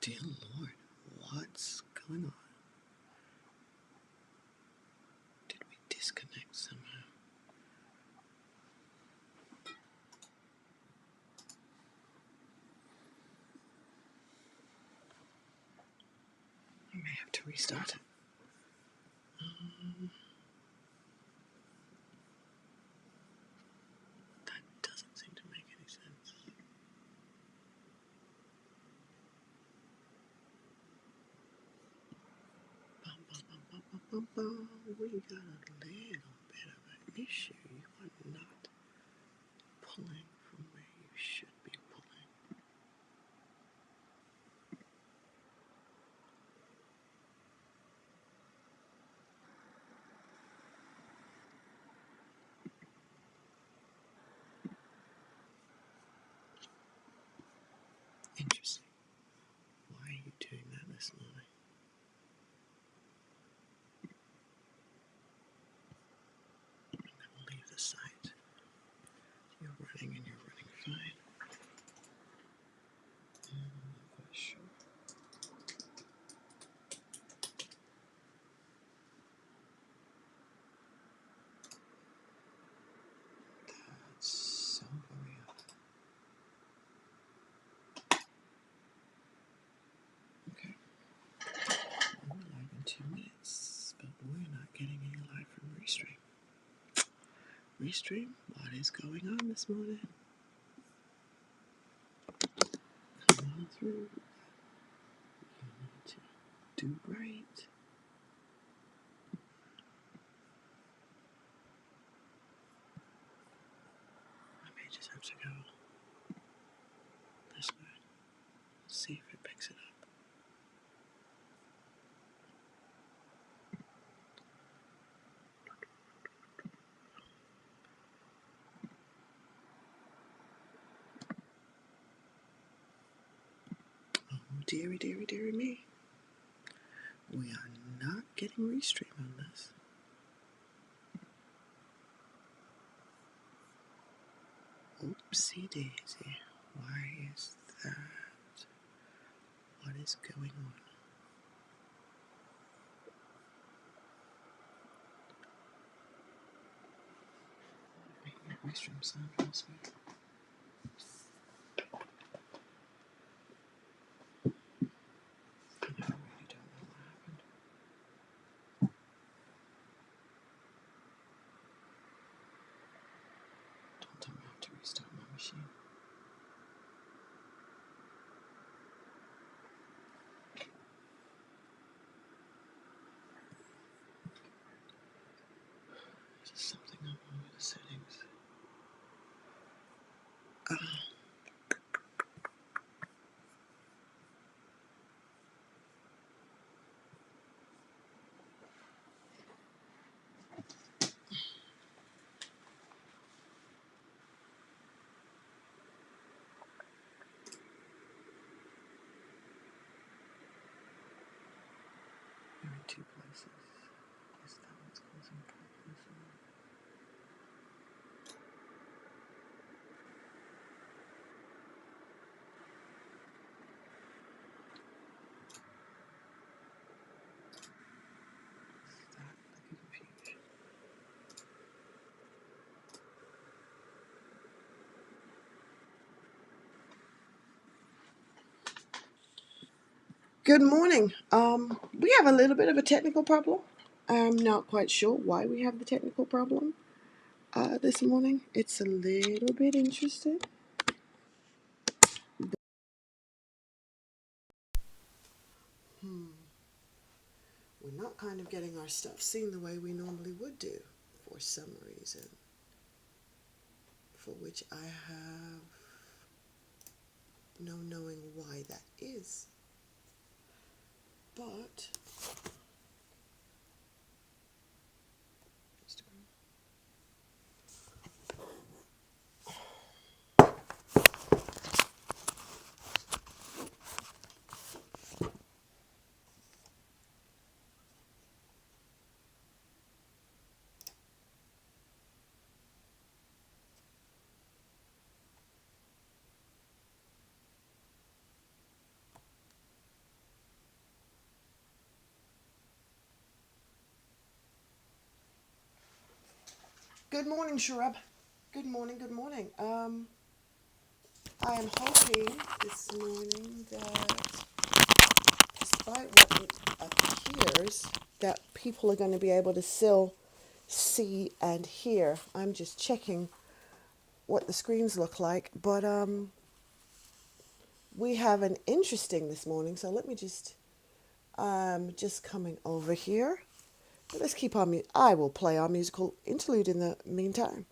Dear Lord, what's going on? Did we disconnect somehow? I may have to restart it. That doesn't seem to make any sense. We got a little bit of an issue. You are not pulling from where you should be pulling. Interesting. Why are you doing that this morning? I'm going to leave the site. You're running and you're running fine. Not quite sure. That's so very odd. Okay. We're live in 2 minutes, but we're not getting any live from Restream. Restream, what is going on this morning? Come on through. You need to do right. I may just have to go this way. See if it picks it up. Oh, dearie, dearie, dearie me. We are not getting Restream on this. Oopsie daisy. Why is that? What is going on? Make the Restream sound this way. I really don't know what happened. Don't tell me I have to restart my machine. There's something up with the settings. You're in 2 places. Is that what's causing problems? Is that the confusion? Good morning. We have a little bit of a technical problem. I'm not quite sure why we have the technical problem this morning. It's a little bit interesting. We're not kind of getting our stuff seen the way we normally would do for some reason, for which I have no knowing why that is. But Good morning, Shrub. Good morning, good morning. I am hoping this morning that despite what it appears, that people are going to be able to still see and hear. I'm just checking what the screens look like, but we have an interesting this morning, so let me just coming over here. Let's keep our I will play our musical interlude in the meantime.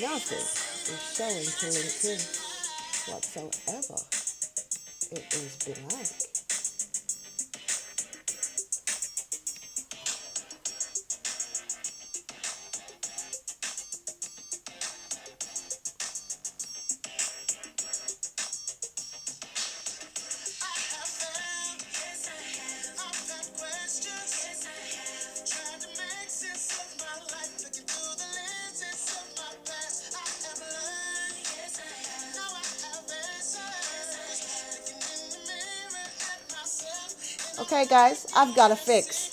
Nothing is showing to LinkedIn whatsoever. It is blank. Okay, guys, I've got a fix.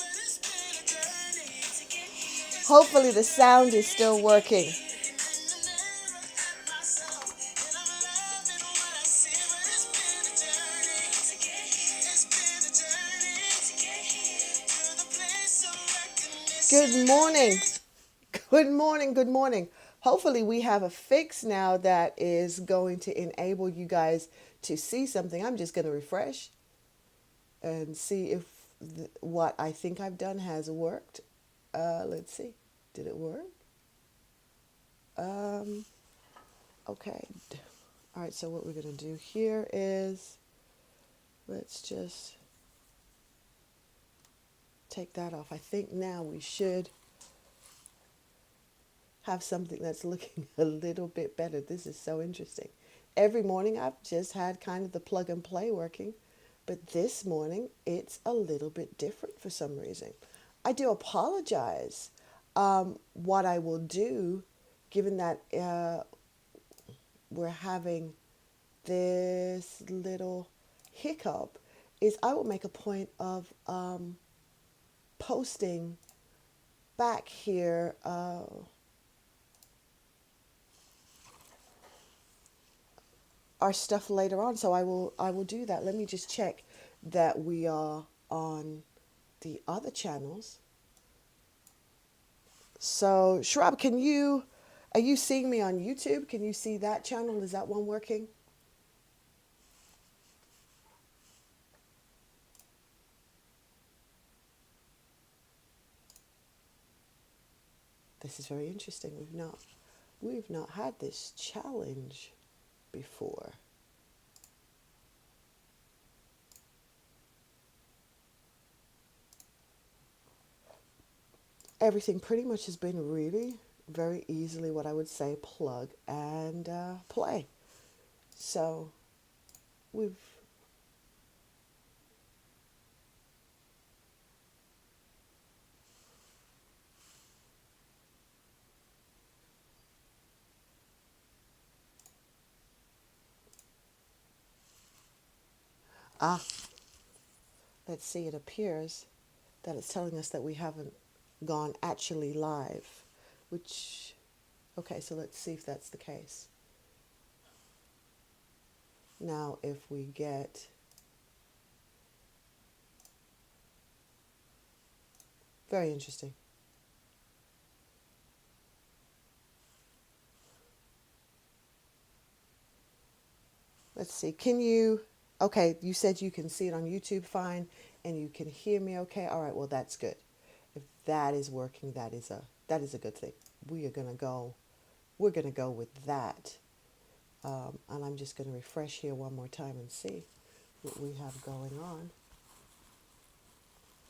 Hopefully the sound is still working. Good morning. Good morning. Good morning. Hopefully we have a fix now that is going to enable you guys to see something. I'm just going to refresh and see if what I think I've done has worked. Let's see. Did it work? Okay. All right, so what we're going to do here is let's just take that off. I think now we should have something that's looking a little bit better. This is so interesting. Every morning I've just had kind of the plug and play working, but this morning it's a little bit different for some reason. I do apologize. What I will do, given that we're having this little hiccup, is I will make a point of posting back here our stuff later on. So I will do that. Let me just check that we are on the other channels. So Shrub, are you seeing me on YouTube? Can you see that channel? Is that one working? This is very interesting. We've not had this challenge before. Everything pretty much has been really very easily what I would say plug and play. So we've ah let's see, it appears that it's telling us that we haven't gone actually live, which, okay, so let's see if that's the case. Now, if we get, very interesting. Let's see, okay, you said you can see it on YouTube fine and you can hear me okay. All right, well, that's good. If that is working, that is a good thing. We're going to go with that. And I'm just going to refresh here one more time and see what we have going on.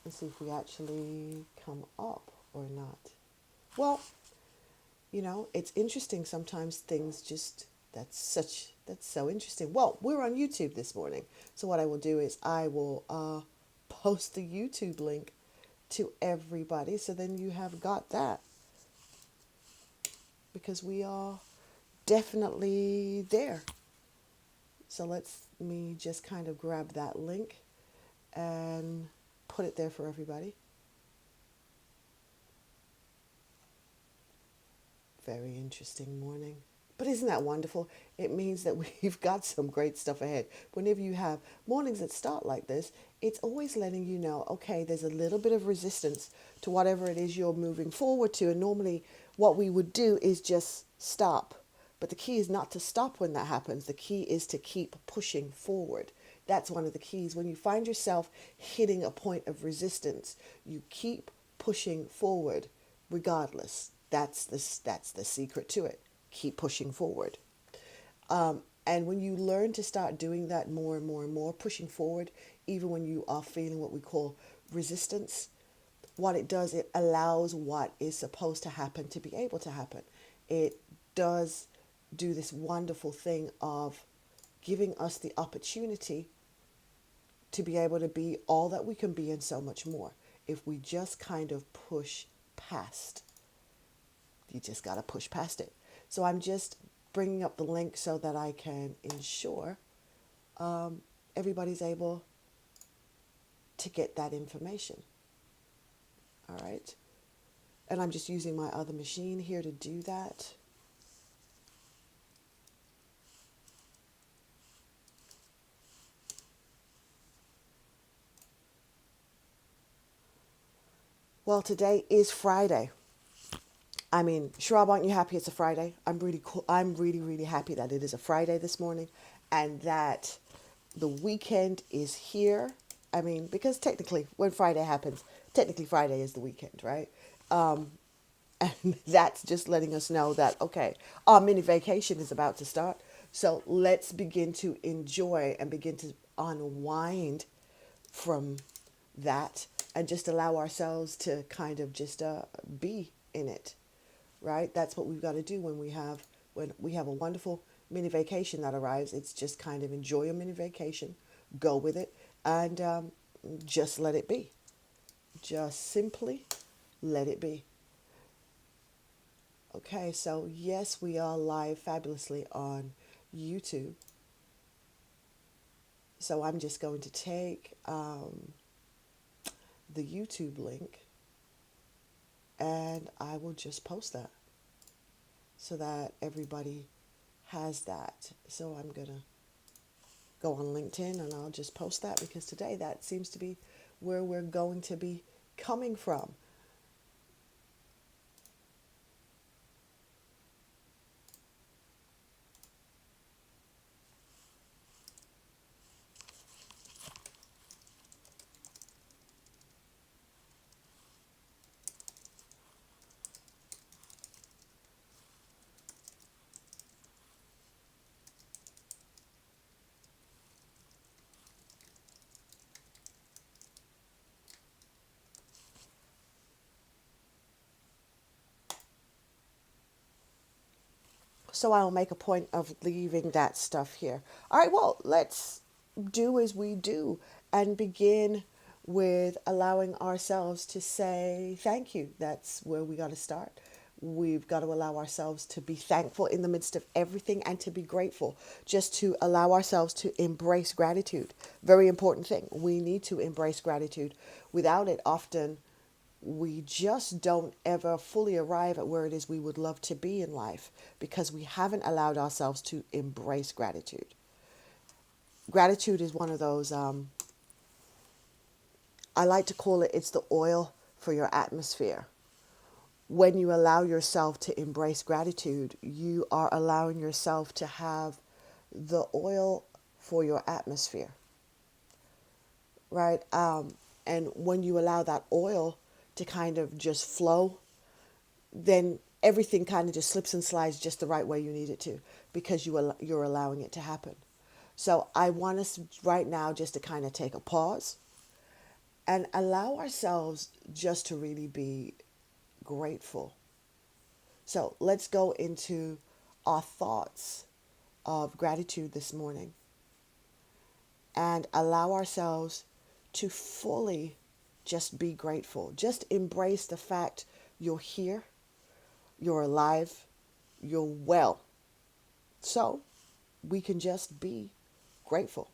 and see if we actually come up or not. Well, it's interesting sometimes things just that's so interesting. Well, we're on YouTube this morning. So what I will do is I will post the YouTube link to everybody so then you have got that because we are definitely there. So let's me just kind of grab that link and put it there for everybody. Very interesting morning. But isn't that wonderful? It means that we've got some great stuff ahead. Whenever you have mornings that start like this, it's always letting you know, okay, there's a little bit of resistance to whatever it is you're moving forward to. And normally what we would do is just stop. But the key is not to stop when that happens. The key is to keep pushing forward. That's one of the keys. When you find yourself hitting a point of resistance, you keep pushing forward regardless. That's the secret to it. Keep pushing forward. And when you learn to start doing that more and more and more, pushing forward, even when you are feeling what we call resistance, what it does, it allows what is supposed to happen to be able to happen. It does do this wonderful thing of giving us the opportunity to be able to be all that we can be and so much more if we just kind of push past. You just got to push past it. So I'm just bringing up the link so that I can ensure everybody's able to get that information. All right. And I'm just using my other machine here to do that. Well, today is Friday. I mean, Shrab, aren't you happy it's a Friday? I'm really cool. I'm really, really happy that it is a Friday this morning and that the weekend is here. I mean, because technically when Friday happens, technically Friday is the weekend, right? And that's just letting us know that, okay, our mini vacation is about to start. So let's begin to enjoy and begin to unwind from that and just allow ourselves to kind of just be in it, right? That's what we've got to do when we have a wonderful mini vacation that arrives. It's just kind of enjoy a mini vacation, go with it, and just let it be. Just simply let it be. Okay, so yes, we are live fabulously on YouTube. So I'm just going to take the YouTube link and I will just post that so that everybody has that. So I'm going to go on LinkedIn and I'll just post that because today that seems to be where we're going to be coming from. So I'll make a point of leaving that stuff here. All right, well, let's do as we do and begin with allowing ourselves to say thank you. That's where we got to start. We've got to allow ourselves to be thankful in the midst of everything and to be grateful, just to allow ourselves to embrace gratitude. Very important thing. We need to embrace gratitude. Without it, often we just don't ever fully arrive at where it is we would love to be in life because we haven't allowed ourselves to embrace gratitude. Gratitude is one of those, I like to call it, it's the oil for your atmosphere. When you allow yourself to embrace gratitude, you are allowing yourself to have the oil for your atmosphere, right? And when you allow that oil to kind of just flow, then everything kind of just slips and slides just the right way you need it to because you're allowing it to happen. So I want us right now just to kind of take a pause and allow ourselves just to really be grateful. So let's go into our thoughts of gratitude this morning and allow ourselves to fully just be grateful. Just embrace the fact you're here, you're alive, you're well. So we can just be grateful.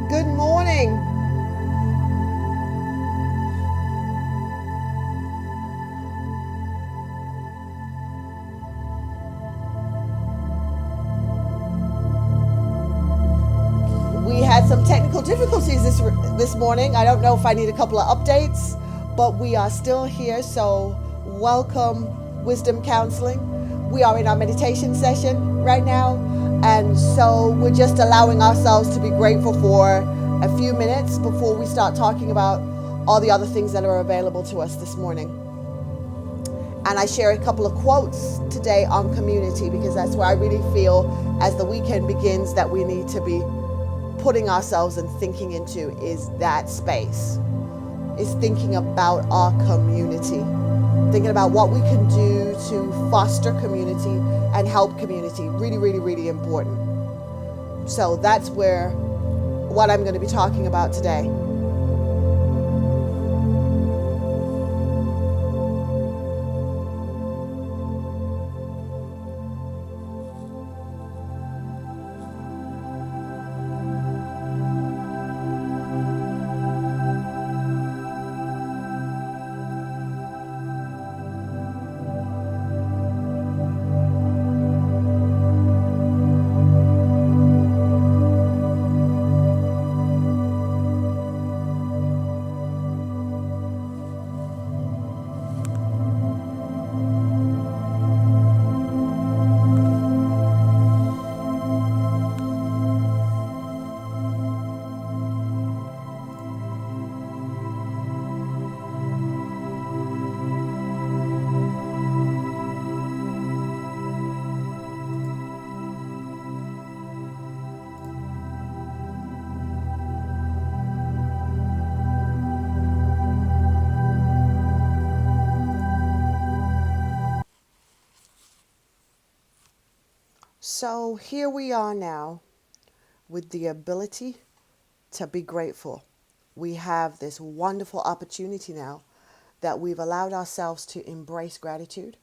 Good morning. We had some technical difficulties this morning. I don't know if I need a couple of updates, but we are still here. So welcome, Wisdom Counseling. We are in our meditation session right now, and so we're just allowing ourselves to be grateful for a few minutes before we start talking about all the other things that are available to us this morning. And I share a couple of quotes today on community, because that's where I really feel as the weekend begins that we need to be putting ourselves and thinking into, is that space. Is thinking about our community, thinking about what we can do to foster community and help community. Really, really, really important. So that's what I'm going to be talking about today. So here we are now with the ability to be grateful. We have this wonderful opportunity now that we've allowed ourselves to embrace gratitude.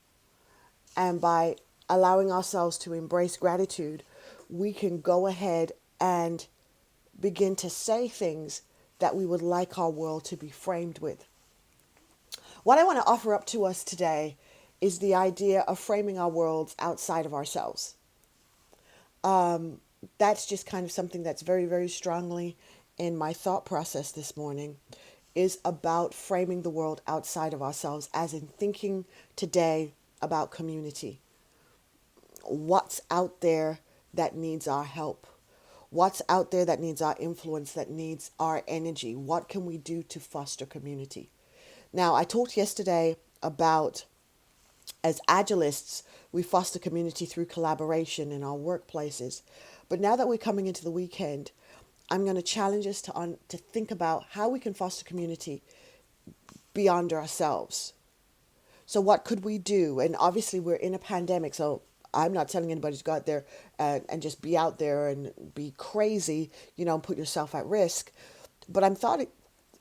And by allowing ourselves to embrace gratitude, we can go ahead and begin to say things that we would like our world to be framed with. What I want to offer up to us today is the idea of framing our worlds outside of ourselves. That's just kind of something that's very, very strongly in my thought process this morning, is about framing the world outside of ourselves, as in thinking today about community. What's out there that needs our help? What's out there that needs our influence, that needs our energy? What can we do to foster community? Now, I talked yesterday about, as agilists, we foster community through collaboration in our workplaces. But now that we're coming into the weekend, I'm going to challenge us to think about how we can foster community beyond ourselves. So what could we do? And obviously we're in a pandemic, so I'm not telling anybody to go out there and just be out there and be crazy, and put yourself at risk. But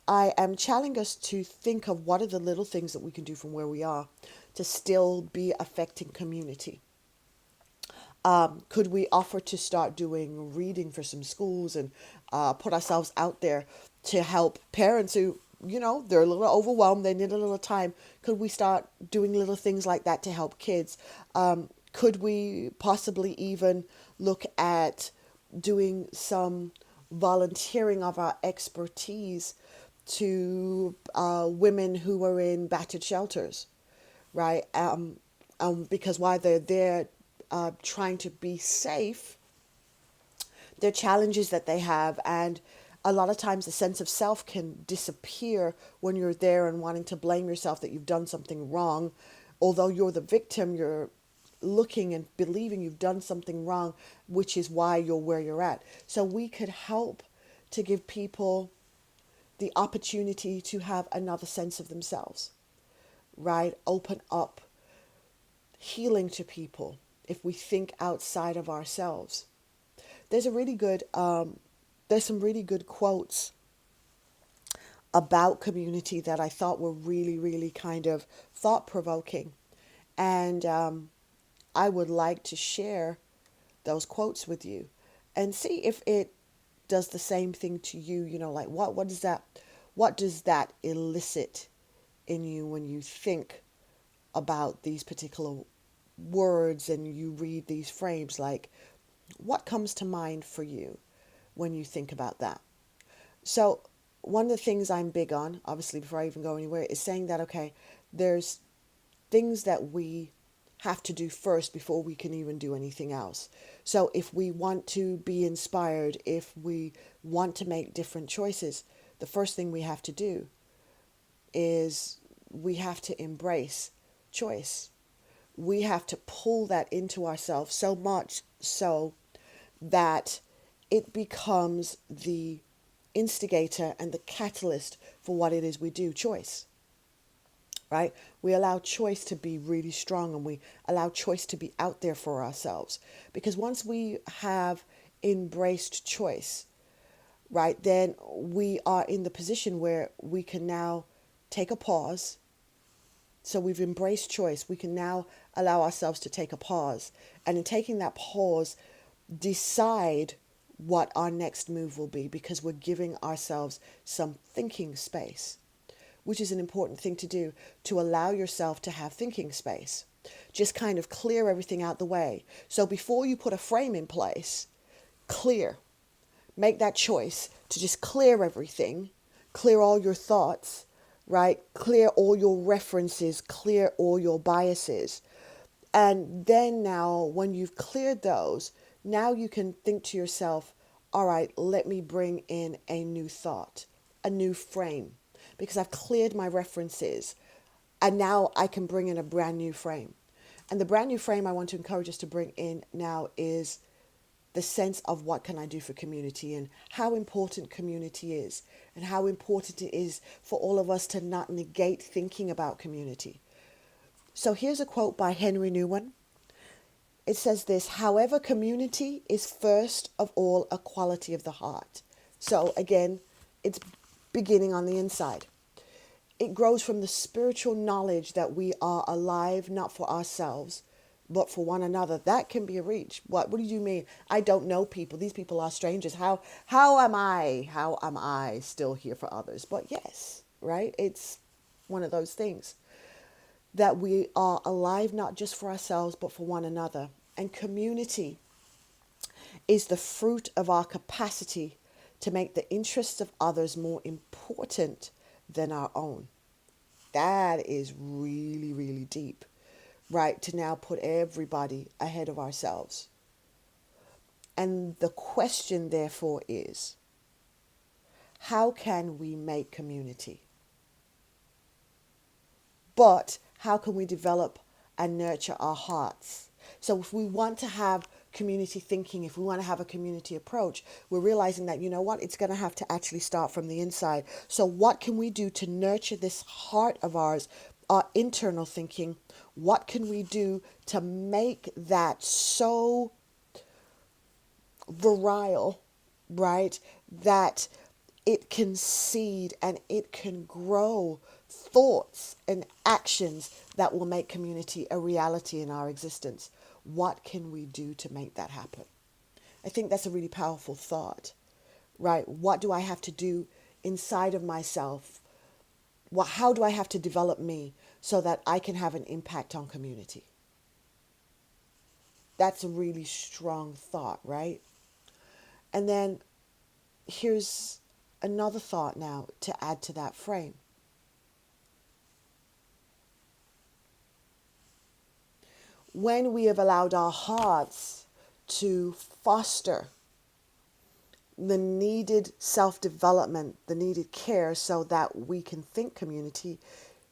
I am challenging us to think of what are the little things that we can do from where we are to still be affecting community. Could we offer to start doing reading for some schools and put ourselves out there to help parents who, they're a little overwhelmed, they need a little time? Could we start doing little things like that to help kids? Could we possibly even look at doing some volunteering of our expertise to women who are in battered shelters, right? Because while they're there trying to be safe, there are challenges that they have, and a lot of times the sense of self can disappear when you're there and wanting to blame yourself that you've done something wrong. Although you're the victim, you're looking and believing you've done something wrong, which is why you're where you're at. So we could help to give people the opportunity to have another sense of themselves, right? Open up healing to people if we think outside of ourselves. There's a really good, there's some really good quotes about community that I thought were really, really kind of thought provoking. And I would like to share those quotes with you and see if it does the same thing to you. Like what does that elicit in you when you think about these particular words and you read these frames? Like, what comes to mind for you when you think about that? So one of the things I'm big on, obviously before I even go anywhere, is saying that, okay, there's things that we have to do first before we can even do anything else. So if we want to be inspired, if we want to make different choices, the first thing we have to do is we have to embrace choice. We have to pull that into ourselves so much so that it becomes the instigator and the catalyst for what it is we do. Choice, right? We allow choice to be really strong, and we allow choice to be out there for ourselves. Because once we have embraced choice, right, then we are in the position where we can now take a pause. So we've embraced choice. We can now allow ourselves to take a pause. And in taking that pause, decide what our next move will be, because we're giving ourselves some thinking space, which is an important thing to do, to allow yourself to have thinking space. Just kind of clear everything out the way. So before you put a frame in place, clear. Make that choice to just clear everything, clear all your thoughts, right? Clear all your references, clear all your biases. And then now, when you've cleared those, now you can think to yourself, all right, let me bring in a new thought, a new frame, because I've cleared my references. And now I can bring in a brand new frame. And the brand new frame I want to encourage us to bring in now is the sense of what can I do for community, and how important community is, and how important it is for all of us to not negate thinking about community. So here's a quote by Henry Newman. It says this: however, community is first of all a quality of the heart. So again, it's beginning on the inside. It grows from the spiritual knowledge that we are alive not for ourselves, but for one another. That can be reached. What do you mean? I don't know people. These people are strangers. How am I? How am I still here for others? But yes, right? It's one of those things that we are alive not just for ourselves, but for one another. And community is the fruit of our capacity to make the interests of others more important than our own. That is really, really deep, right? To now put everybody ahead of ourselves. And the question, therefore, is how can we make community? But how can we develop and nurture our hearts? So if we want to have community thinking, if we want to have a community approach, we're realizing that, you know what, it's going to have to actually start from the inside. So what can we do to nurture this heart of ours, our internal thinking? What can we do to make that so virile, right, that it can seed and it can grow thoughts and actions that will make community a reality in our existence? What can we do to make that happen? I think that's a really powerful thought, right? What do I have to do inside of myself? How do I have to develop me so that I can have an impact on community? That's a really strong thought, right? And then here's another thought now to add to that frame. When we have allowed our hearts to foster the needed self-development, the needed care so that we can think community,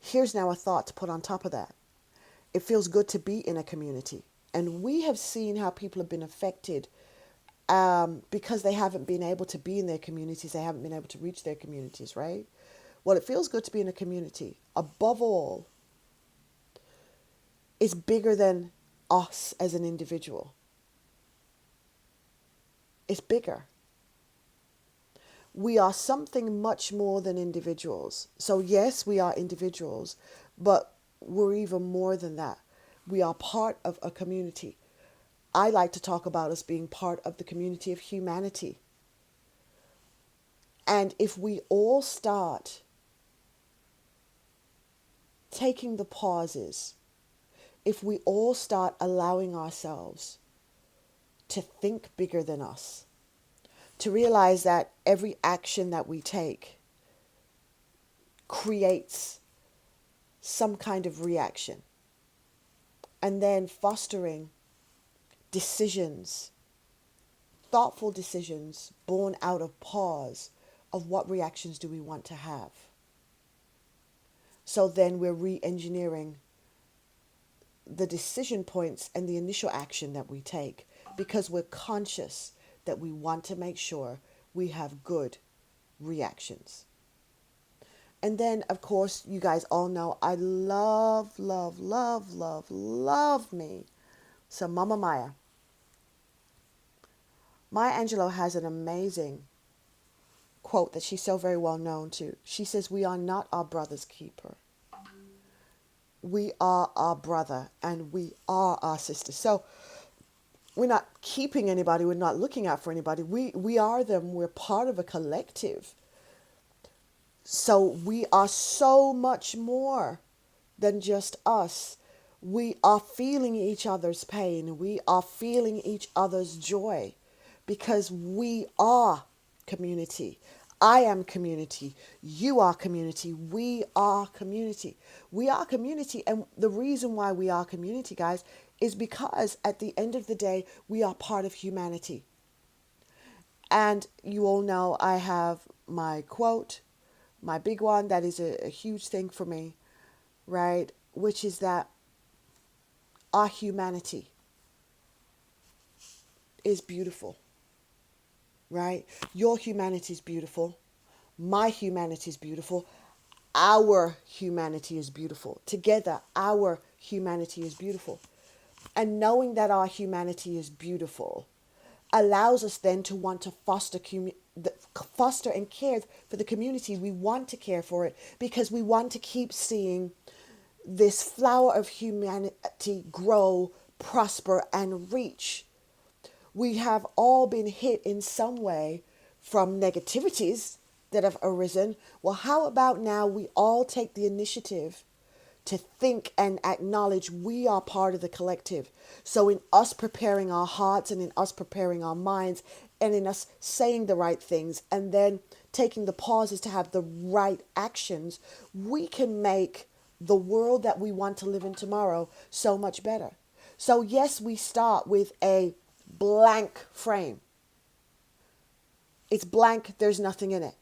here's now a thought to put on top of that. It feels good to be in a community. And we have seen how people have been affected because they haven't been able to be in their communities. They haven't been able to reach their communities, right? Well, it feels good to be in a community. Above all, it's bigger than us as an individual. It's bigger. We are something much more than individuals. So yes, we are individuals, but we're even more than that. We are part of a community. I like to talk about us being part of the community of humanity. And if we all start taking the pauses, if we all start allowing ourselves to think bigger than us, to realize that every action that we take creates some kind of reaction, and then fostering decisions, thoughtful decisions born out of pause of what reactions do we want to have. So then we're re-engineering the decision points and the initial action that we take because we're conscious that we want to make sure we have good reactions. And then, of course, you guys all know I love, love, love, love, love me some Mama Maya. Maya Angelou has an amazing quote that she's so very well known to. She says, "We are not our brother's keeper. We are our brother and we are our sister." So we're not keeping anybody. We're not looking out for anybody. We are them. We're part of a collective. So we are so much more than just us. We are feeling each other's pain. We are feeling each other's joy because we are community. I am community. You are community. We are community. We are community. And the reason why we are community, guys, is because at the end of the day, we are part of humanity. And you all know I have my quote, my big one, that is a huge thing for me, right? Which is that our humanity is beautiful, right? Your humanity is beautiful. My humanity is beautiful. Our humanity is beautiful. Together, our humanity is beautiful. And knowing that our humanity is beautiful allows us then to want to foster and care for the community. We want to care for it because we want to keep seeing this flower of humanity grow, prosper, and reach. We have all been hit in some way from negativities that have arisen. Well, how about now we all take the initiative to think and acknowledge we are part of the collective. So, in us preparing our hearts and in us preparing our minds and in us saying the right things and then taking the pauses to have the right actions, we can make the world that we want to live in tomorrow so much better. So, yes, we start with a blank frame. It's blank, there's nothing in it.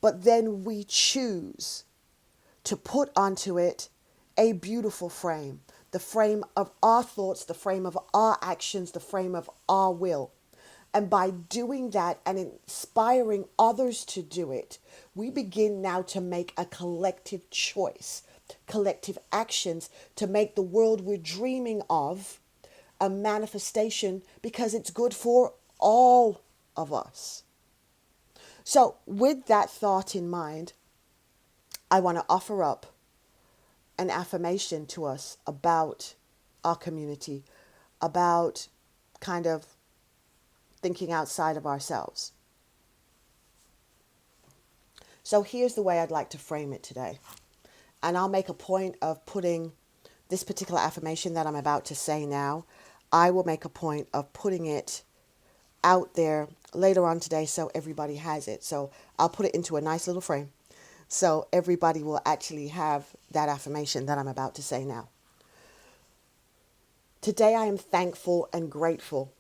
But then we choose to put onto it a beautiful frame, the frame of our thoughts, the frame of our actions, the frame of our will. And by doing that and inspiring others to do it, we begin now to make a collective choice, collective actions to make the world we're dreaming of a manifestation because it's good for all of us. So, with that thought in mind, I want to offer up an affirmation to us about our community, about kind of thinking outside of ourselves. So here's the way I'd like to frame it today. And I'll make a point of putting this particular affirmation that I'm about to say now, I will make a point of putting it out there later on today so everybody has it. So I'll put it into a nice little frame so everybody will actually have that affirmation that I'm about to say now. Today I am thankful and grateful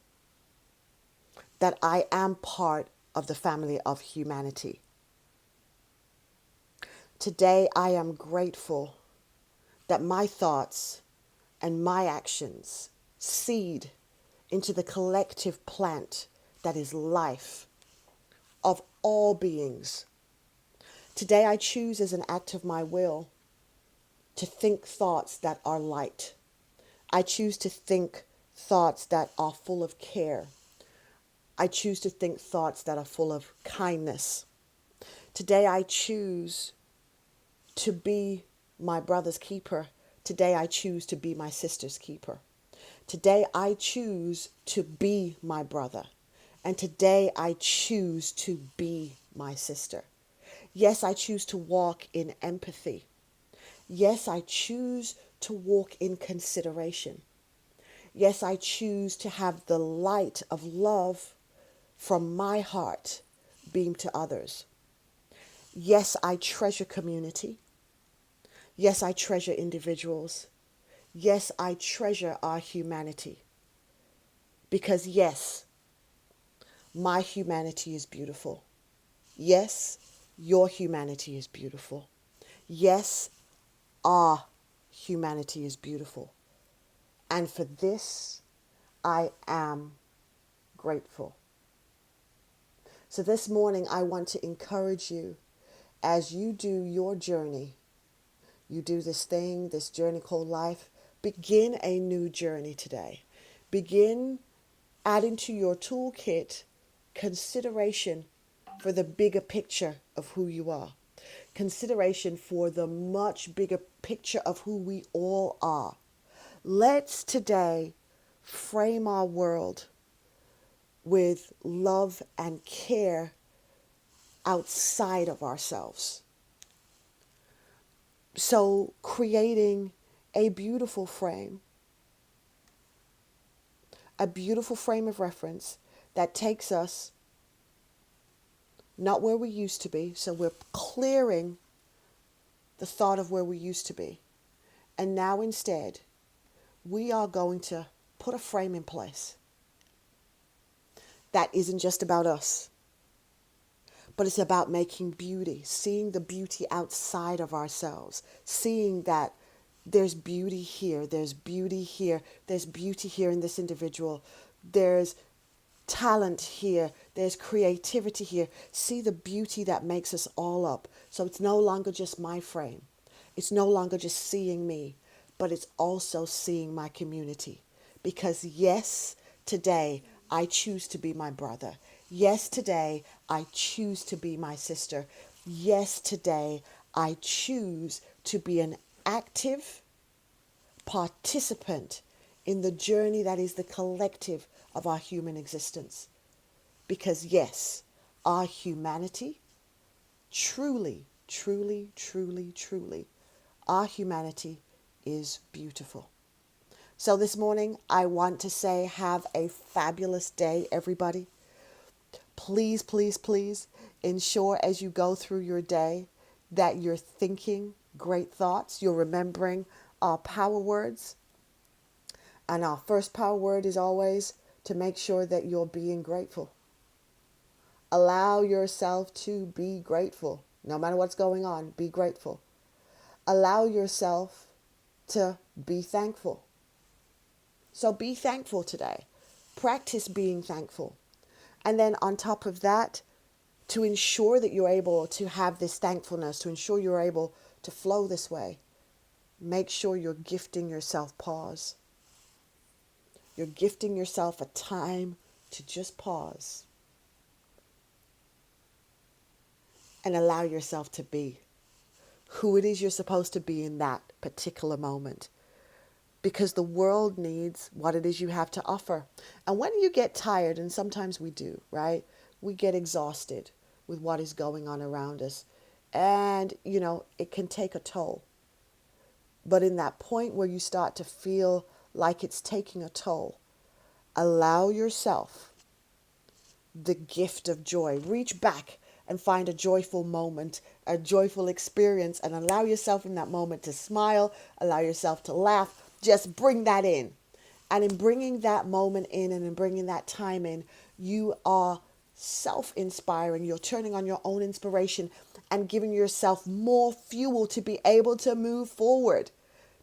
that I am part of the family of humanity. Today I am grateful that my thoughts and my actions seed into the collective plant that is life of all beings. Today I choose as an act of my will to think thoughts that are light. I choose to think thoughts that are full of care. I choose to think thoughts that are full of kindness. Today I choose to be my brother's keeper. Today I choose to be my sister's keeper. Today I choose to be my brother. And today I choose to be my sister. Yes, I choose to walk in empathy. Yes, I choose to walk in consideration. Yes, I choose to have the light of love from my heart beam to others. Yes, I treasure community. Yes, I treasure individuals. Yes, I treasure our humanity. Because yes, my humanity is beautiful. Yes, your humanity is beautiful. Yes, our humanity is beautiful. And for this, I am grateful. So this morning, I want to encourage you as you do your journey. You do this thing, this journey called life. Begin a new journey today. Begin adding to your toolkit consideration for the bigger picture of who you are. Consideration for the much bigger picture of who we all are. Let's today frame our world with love and care outside of ourselves. So creating a beautiful frame of reference that takes us not where we used to be. So we're clearing the thought of where we used to be. And now instead, we are going to put a frame in place that isn't just about us, but it's about making beauty, seeing the beauty outside of ourselves, seeing that there's beauty here, there's beauty here, there's beauty here in this individual, there's talent here, there's creativity here. See the beauty that makes us all up. So it's no longer just my frame. It's no longer just seeing me, but it's also seeing my community. Because yes, today I choose to be my brother. Yes, today I choose to be my sister. Yes, today I choose to be an active participant in the journey that is the collective of our human existence. Because yes, our humanity, truly, truly, truly, truly, our humanity is beautiful. So this morning, I want to say, have a fabulous day, everybody. Please, please, please ensure as you go through your day that you're thinking great thoughts. You're remembering our power words. And our first power word is always to make sure that you're being grateful. Allow yourself to be grateful. No matter what's going on, be grateful. Allow yourself to be thankful. So be thankful today. Practice being thankful. And then on top of that, to ensure that you're able to have this thankfulness, to ensure you're able to flow this way, make sure you're gifting yourself pause. You're gifting yourself a time to just pause and allow yourself to be who it is you're supposed to be in that particular moment. Because the world needs what it is you have to offer. And when you get tired, and sometimes we do, right? We get exhausted with what is going on around us. And, it can take a toll. But in that point where you start to feel like it's taking a toll, allow yourself the gift of joy. Reach back and find a joyful moment, a joyful experience, and allow yourself in that moment to smile, allow yourself to laugh. Just bring that in. And in bringing that moment in and in bringing that time in, you are self-inspiring. You're turning on your own inspiration and giving yourself more fuel to be able to move forward,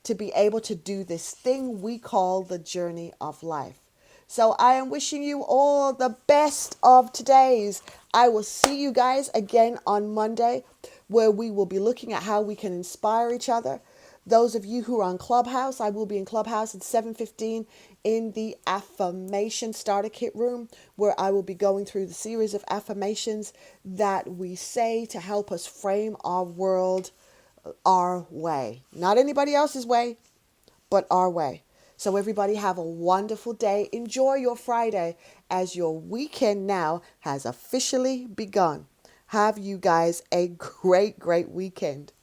to be able to do this thing we call the journey of life. So I am wishing you all the best of today's. I will see you guys again on Monday, where we will be looking at how we can inspire each other. Those of you who are on Clubhouse, I will be in Clubhouse at 7:15 in the Affirmation Starter Kit room, where I will be going through the series of affirmations that we say to help us frame our world our way. Not anybody else's way, but our way. So everybody have a wonderful day. Enjoy your Friday as your weekend now has officially begun. Have you guys a great, great weekend.